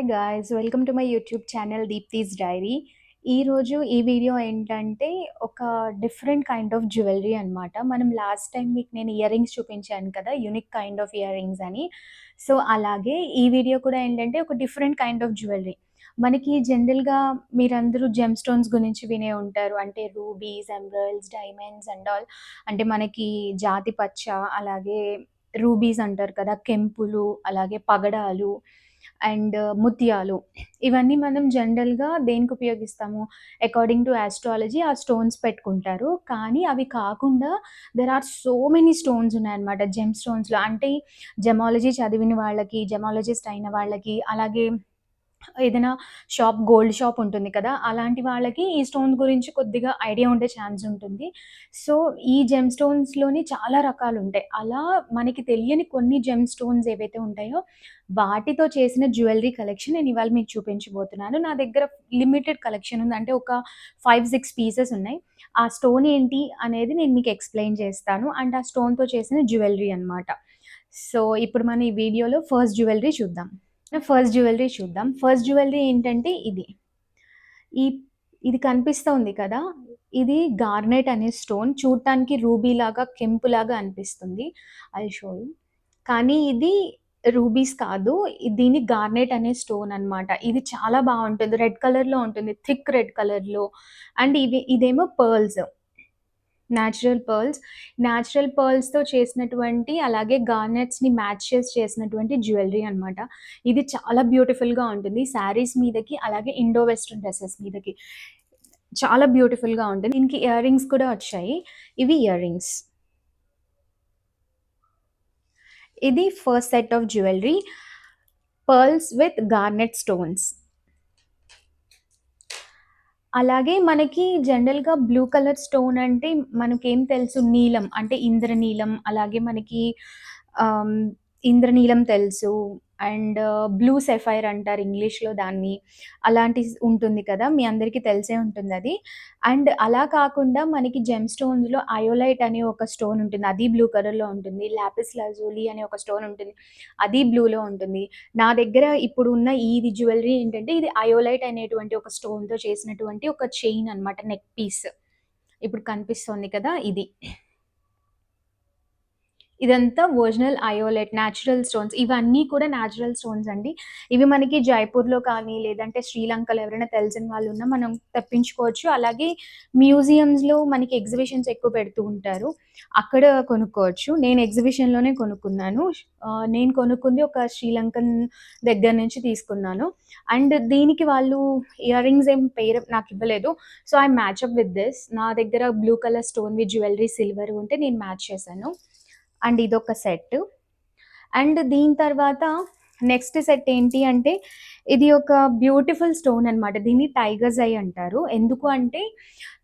Hi guys! Welcome to my YouTube channel Deepthi's diary. ఈరోజు ఈ video ఏంటంటే, ఒక డిఫరెంట్ కైండ్ ఆఫ్ జ్యువెలరీ అనమాట. మనం లాస్ట్ టైమ్ మీకు నేను ఇయర్ రింగ్స్ చూపించాను కదా! Unique kind of ear rings అని. సో, అలాగే ఈ వీడియో కూడా ఏంటంటే, ఒక డిఫరెంట్ కైండ్ ఆఫ్ జ్యువెలరీ. మనకి జనరల్‌గా మీరందరూ జెమ్ స్టోన్స్ గురించి వినే ఉంటారు. అంటే rubies, emeralds, diamonds and all. అంటే మనకి జాతి పచ్చ, అలాగే రూబీస్ అంటారు కదా! కెంపులు, అలాగే పగడాలు అండ్ ముత్యాలు. ఇవన్నీ మనం జనరల్‌గా దేనికి ఉపయోగిస్తాము? అకార్డింగ్ టు యాస్ట్రాలజీ ఆ స్టోన్స్ పెట్టుకుంటారు. కానీ అవి కాకుండా there are so many stones ఉన్నాయన్నమాట జెమ్ స్టోన్స్‌లో. అంటే జెమాలజీ చదివిన వాళ్ళకి, జెమాలజిస్ట్ అయిన వాళ్ళకి, అలాగే ఏదైనా గోల్డ్ షాప్ ఉంటుంది కదా! అలాంటి వాళ్ళకి ఈ స్టోన్ గురించి కొద్దిగా ఐడియా ఉండే ఛాన్స్ ఉంటుంది. సో, ఈ జెమ్ స్టోన్స్‌లోని చాలా రకాలుంటాయి. అలా మనకి తెలియని కొన్ని జెమ్ స్టోన్స్ ఏవైతే ఉంటాయో, వాటితో చేసిన జ్యువెలరీ కలెక్షన్ నేను ఇవాళ మీకు చూపించబోతున్నాను. నా దగ్గర లిమిటెడ్ కలెక్షన్ ఉంది. అంటే ఒక 5, 6 పీసెస్ ఉన్నాయి. ఆ స్టోన్ ఏంటి అనేది నేను మీకు ఎక్స్‌ప్లెయిన్ చేస్తాను. అండ్ ఆ స్టోన్‌తో చేసిన జ్యువెలరీ అన్నమాట. సో, ఇప్పుడు మనం ఈ వీడియోలో ఫస్ట్ జ్యువెలరీ చూద్దాం. ఫస్ట్ జ్యువెలరీ చూద్దాం. ఫస్ట్ జ్యువెలరీ ఏంటంటే ఇది. ఈ ఇది కనిపిస్తోంది కదా! ఇది గార్నెట్ అనే స్టోన్. చూడటానికి రూబీలాగా, కెంపులాగా అనిపిస్తుంది. I will show you. కానీ ఇది రూబీస్ కాదు. దీన్ని గార్నెట్ అనే స్టోన్ అన్నమాట. ఇది చాలా బావుంటుంది. రెడ్ కలర్‌లో ఉంటుంది. థిక్ రెడ్ కలర్‌లో. అండ్ ఇదేమో పర్ల్స్. న్యాచురల్ పర్ల్స్‌తో చేసినటువంటి అలాగే గార్నెట్స్‌ని మ్యాచ్ చేసి చేసినటువంటి జ్యువెలరీ అనమాట. ఇది చాలా బ్యూటిఫుల్‌గా ఉంటుంది. శారీస్ మీదకి అలాగే ఇండో వెస్టర్న్ డ్రెసెస్ మీదకి. చాలా బ్యూటిఫుల్‌గా ఉంటుంది. దీనికి ఇయర్ రింగ్స్ కూడా వచ్చాయి. ఇవి ఇయర్ రింగ్స్. ఇది first set of jewellery. Pearls with garnet stones. అలాగే మనకి జనరల్‌గా బ్లూ కలర్ స్టోన్ అంటే మనకేం తెలుసు నీలం అంటే ఇంద్రనీలం అలాగే మనకి ఆహ్, ఇంద్రనీలం తెలుసు. అండ్ బ్లూ సఫైర్ అంటారు ఇంగ్లీష్‌లో దాన్ని. ఉంటుంది కదా! మీ అందరికీ తెలిసే ఉంటుందది. అండ్ అలా కాకుండా మనకి జెమ్ స్టోన్స్‌లో అయోలైట్ అనే ఒక స్టోన్ ఉంటుంది. అది బ్లూ కలర్‌లో ఉంటుంది. లాపిస్ లాజూలి అనే ఒక స్టోన్ ఉంటుంది. అది బ్లూలో ఉంటుంది. నా దగ్గర ఇప్పుడు ఉన్న ఇది జ్యువెలరీ ఏంటంటే, ఇది అయోలైట్ అనేటువంటి ఒక స్టోన్‌తో చేసినటువంటి ఒక చైన్ అనమాట. Neck piece. ఇప్పుడు కనిపిస్తోంది కదా! ఇది. ఇదంతా ఒరిజినల్ అయోలైట్ న్యాచురల్ స్టోన్స్. ఇవన్నీ కూడా న్యాచురల్ స్టోన్స్ అండి. ఇవి మనకి జైపూర్‌లో కానీ, లేదంటే శ్రీలంకలో ఎవరైనా తెలిసిన వాళ్ళున్నా మనం తెప్పించుకోవచ్చు. అలాగే మ్యూజియమ్స్‌లో మనకి ఎగ్జిబిషన్స్ ఎక్కువ పెడుతూ ఉంటారు. అక్కడ కొనుక్కోవచ్చు. నేను ఎగ్జిబిషన్‌లోనే కొనుక్కున్నాను. నేను కొనుక్కుంది ఒక శ్రీలంకన్ దగ్గర నుంచి తీసుకున్నాను. అండ్ దీనికి వాళ్ళు ఇయర్ రింగ్స్ ఏం పేరు నాకివ్వలేదు. So, I match up with this. నా దగ్గర బ్లూ కలర్ స్టోన్‌వి జ్యువెలరీ సిల్వర్ ఉంటే నేను మ్యాచ్ చేశాను. అండ్ ఇదొక సెట్. అండ్ దీని తర్వాత నెక్స్ట్ సెట్ ఏంటి అంటే, ఇది ఒక బ్యూటిఫుల్ స్టోన్ అనమాట. దీన్ని టైగర్స్ ఐ అంటారు. ఎందుకు అంటే,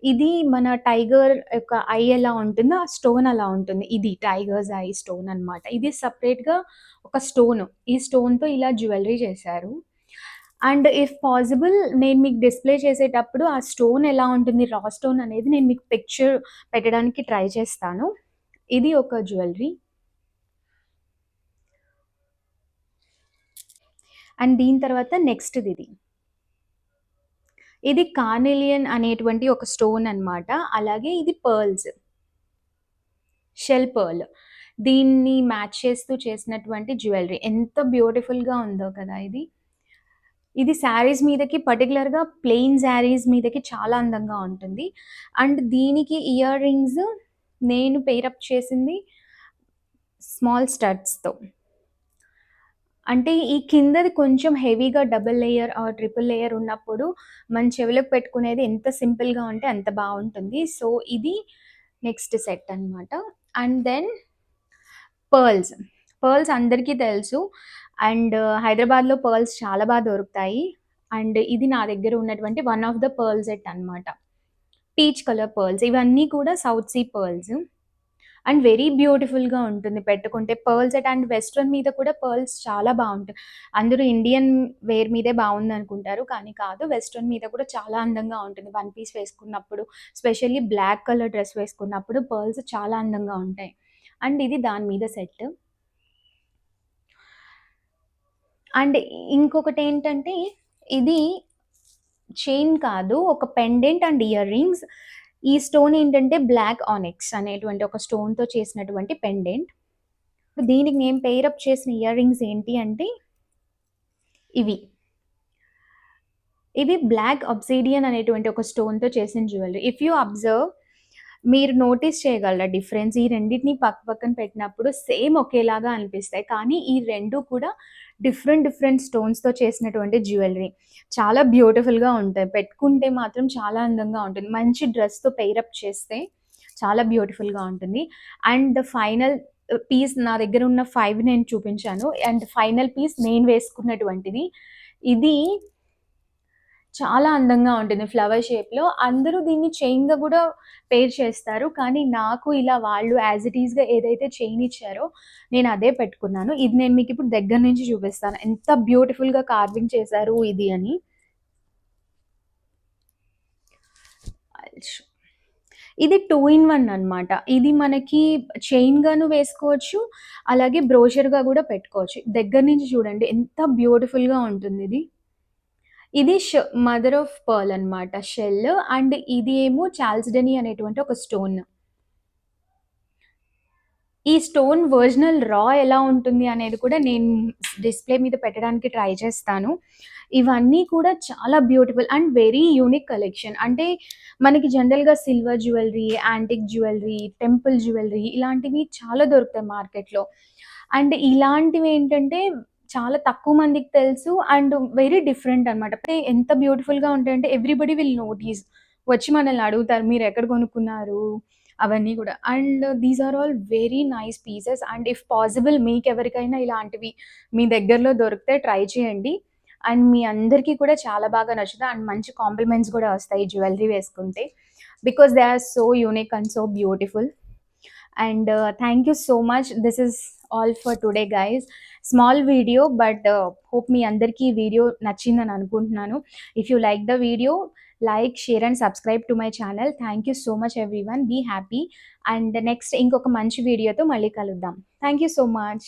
ఇది మన టైగర్ యొక్క ఐ ఎలా ఉంటుందో, ఆ స్టోన్ అలా ఉంటుంది. ఇది టైగర్స్ ఐ స్టోన్ అనమాట. ఇది సెపరేట్‌గా ఒక స్టోను. ఈ స్టోన్‌తో ఇలా జ్యువెలరీ చేశారు. అండ్ ఇఫ్ పాసిబుల్ నేను మీకు డిస్‌ప్లే చేసేటప్పుడు ఆ స్టోన్ ఎలా ఉంటుంది, రా స్టోన్ అనేది నేను మీకు పిక్చర్ పెట్టడానికి ట్రై చేస్తాను. ఇది ఒక జ్యువెలరీ. అండ్ దీని తర్వాత నెక్స్ట్‌దిది. ఇది కార్నెలియన్ అనేటువంటి ఒక స్టోన్ అన్నమాట. అలాగే ఇది పర్ల్స్. Shell pearl. దీన్ని మ్యాచ్ చేస్తూ చేసినటువంటి జ్యువెలరీ. ఎంత బ్యూటిఫుల్‌గా ఉందో కదా ఇది. ఇది శారీస్ మీదకి పర్టిక్యులర్‌గా ప్లెయిన్ శారీస్ మీదకి చాలా అందంగా ఉంటుంది. అండ్ దీనికి ఇయర్ రింగ్స్ నేను పెయిర్ అప్ చేసింది స్మాల్ స్టడ్స్‌తో. అంటే ఈ కిందది కొంచెం హెవీగా double layer or triple layer ఉన్నప్పుడు మన చెవులకు పెట్టుకునేది ఎంత సింపుల్‌గా ఉంటే అంత బావుంటుంది. సో, ఇది నెక్స్ట్ సెట్ అన్నమాట. And then pearls. పర్ల్స్ అందరికీ తెలుసు. అండ్ హైదరాబాద్‌లో పర్ల్స్ చాలా దొరుకుతాయి. అండ్ ఇది నా దగ్గర ఉన్నటువంటి one of the pearl set అన్నమాట. Peach colour pearls. ఇవన్నీ కూడా south sea pearls. And very బ్యూటిఫుల్‌గా ఉంటుంది పెట్టుకుంటే. పర్ల్ సెట్ అండ్ వెస్టర్న్ మీద కూడా పర్ల్స్ చాలా బావుంటాయి. అందరూ ఇండియన్ వేర్ మీదే బావుందనుకుంటారు. కానీ కాదు. వెస్టర్న్ మీద కూడా చాలా అందంగా ఉంటుంది. వన్ పీస్ వేసుకున్నప్పుడు, స్పెషల్లీ బ్లాక్ కలర్ డ్రెస్ వేసుకున్నప్పుడు పర్ల్స్ చాలా అందంగా ఉంటాయి. అండ్ ఇది దాని మీద సెట్. అండ్ ఇంకొకటేంటంటే ఇది చైన్ కాదు. ఒక పెండెంట్ అండ్ ఇయర్ రింగ్స్. ఈ స్టోన్ ఏంటంటే బ్లాక్ ఆనిక్స్ అనేటువంటి ఒక స్టోన్‌తో చేసినటువంటి పెండెంట్. దీనికి నేను పెయిర్ అప్ చేసిన ఇయర్ రింగ్స్ ఏంటి అంటే ఇవి. ఇవి బ్లాక్ అబ్సిడియన్ అనేటువంటి ఒక స్టోన్‌తో చేసిన జ్యువెలరీ. ఇఫ్ యూ అబ్జర్వ్ మీరు నోటీస్ చేయగలరా డిఫరెన్స్? ఈ రెండిటిని పక్క పక్కన పెట్టినప్పుడు సేమ్ ఒకేలాగా అనిపిస్తాయి. కానీ ఈ 2 కూడా డిఫరెంట్ స్టోన్స్‌తో చేసినటువంటి జ్యువెలరీ. చాలా బ్యూటిఫుల్‌గా ఉంటాయి. పెట్టుకుంటే మాత్రం చాలా అందంగా ఉంటుంది. మంచి డ్రెస్‌తో పెయిర్ అప్ చేస్తే చాలా బ్యూటిఫుల్‌గా ఉంటుంది. అండ్ ద ఫైనల్ పీస్ నా దగ్గర ఉన్న 5 నేను చూపించాను. అండ్ ఫైనల్ పీస్ నేను వేసుకున్నటువంటిది. ఇది చాలా అందంగా ఉంటుంది ఫ్లవర్ షేప్‌లో. అందరూ దీన్ని చైన్‌గా గూడా పెయిర్ చేస్తారు. కానీ నాకు ఇలా వాళ్ళు యాజ్ ఇట్ ఈస్‌గా ఏదైతే చైన్ ఇచ్చారో నేను అదే పెట్టుకున్నాను. ఇది నేను మీకిప్పుడు దగ్గర నుంచి చూపిస్తాను. ఎంత బ్యూటిఫుల్‌గా కార్వింగ్ చేశారు ఇది అని. ఇది 2 ఇన్ 1 అన్నమాట. ఇది మనకి చైన్‌గాను వేసుకోవచ్చు. అలాగే బ్రోషర్‌గా గూడా పెట్టుకోవచ్చు. దగ్గర నుంచి చూడండి ఎంత బ్యూటిఫుల్‌గా ఉంటుందిది. ఇది మదర్ ఆఫ్ పర్ల్ అన్నమాట షెల్. అండ్ ఇది ఏమో చాల్స్‌డనీ అనేటువంటి ఒక స్టోన్. ఈ స్టోన్ ఒరిజినల్ ఎలా ఉంటుంది అనేది కూడా నేను డిస్‌ప్లే మీద పెట్టడానికి ట్రై చేస్తాను. ఇవన్నీ కూడా చాలా beautiful and very unique collection. అంటే మనకి జనరల్‌గా silver jewellery, antique jewellery, temple jewellery ఇలాంటివి చాలా దొరుకుతాయి మార్కెట్‌లో. అండ్ ఇలాంటివేంటంటే చాలా తక్కువ మందికి తెలుసు అండ్ వెరీ డిఫరెంట్ అనమాట. అంటే ఎంత బ్యూటిఫుల్‌గా ఉంటాయంటే ఎవ్రీబడీ విల్ నోటీస్. వచ్చి మనల్ని అడుగుతారు మీరెక్కడ కొనుక్కున్నారు? అవన్నీ గూడా. And these are all very nice pieces and if possible మీకెవరికైనా ఇలాంటివి మీ దగ్గరలో దొరికితే ట్రై చేయండి. అండ్ మీ అందరికీ కూడా చాలా బాగా నచ్చుతాయి. అండ్ మంచి కాంప్లిమెంట్స్ గూడా వస్తాయి జ్యువెలరీ వేసుకుంటే. Because they are so unique and so beautiful. And thank you so much. This is all for today guys. Small video but hope మీ అందరికీ ఈ వీడియో నచ్చిందని అనుకుంటున్నాను. If you like the video like, share and subscribe to my channel. Thank you so much everyone. Be happy. And next ఇంకొక మంచి వీడియోతో మళ్ళీ కలుద్దాం. Thank you so much.